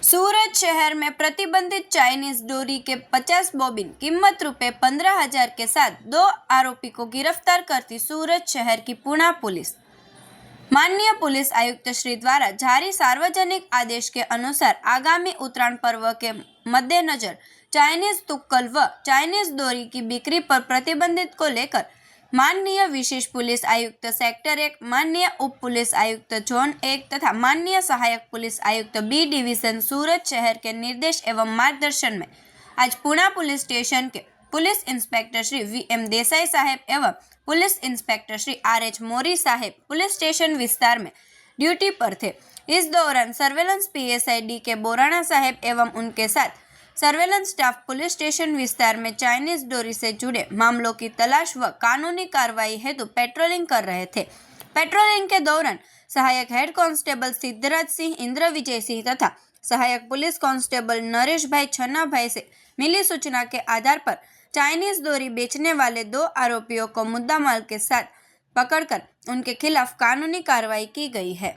सूरत शहर में प्रतिबंधित चाइनीज डोरी के 50 बॉबिन कीमत रुपए 15,000 के साथ 2 आरोपी को गिरफ्तार करती सूरत शहर की पुणा पुलिस। माननीय पुलिस आयुक्त श्री द्वारा जारी सार्वजनिक आदेश के अनुसार आगामी उत्तरायण पर्व के मद्देनजर चाइनीज तुक्कल व चाइनीज डोरी की बिक्री पर प्रतिबंधित को लेकर माननीय विशेष पुलिस आयुक्त सेक्टर 1, माननीय उप पुलिस आयुक्त जोन 1 तथा माननीय सहायक पुलिस आयुक्त बी डिवीजन सूरत शहर के निर्देश एवं मार्गदर्शन में आज पुणा पुलिस स्टेशन के पुलिस इंस्पेक्टर श्री वी.एम. देसाई साहेब एवं पुलिस इंस्पेक्टर श्री आर.एच. मोरी साहेब पुलिस स्टेशन विस्तार में ड्यूटी पर थे। इस दौरान सर्वेलेंस पीएसआई डी.के. बोराणा साहेब एवं उनके साथ सर्वेलेंस स्टाफ पुलिस स्टेशन विस्तार में चाइनीज डोरी से जुड़े मामलों की तलाश व कानूनी कार्रवाई हेतु पेट्रोलिंग कर रहे थे। पेट्रोलिंग के दौरान सहायक हेड कांस्टेबल सिद्धराज सिंह, इंद्र विजय सिंह तथा सहायक पुलिस कांस्टेबल नरेश भाई छन्ना भाई से मिली सूचना के आधार पर चाइनीज डोरी बेचने वाले 2 आरोपियों को मुद्दामाल के साथ पकड़कर उनके खिलाफ कानूनी कार्रवाई की गई है।